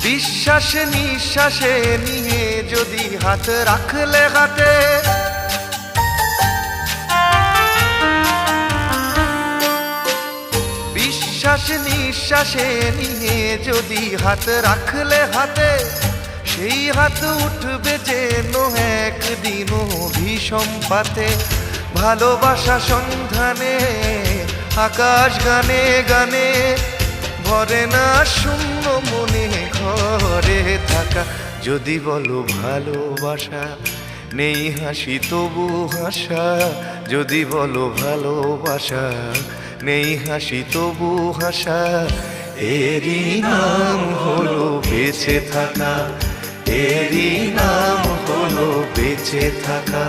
বিশ্বাসে নিঃশ্বাসে নিয়ে যদি হাত রাখলে হাতে, বিশ্বাসে নিঃশ্বাসে নিয়ে যদি হাত রাখলে হাতে, সেই হাত উঠবে যেন একদিন ভীষণ পাতে। ভালোবাসা সন্ধানে আকাশ গানে গানে ভরে না শূন্য মনে ঘরে থাকা। যদি বলো ভালোবাসা নেই হাসি তবু হাসা, যদি বলো ভালোবাসা নেই হাসি তবু হাসা, এরই নাম হলো বেঁচে থাকা, এরই নাম হলো বেঁচে থাকা।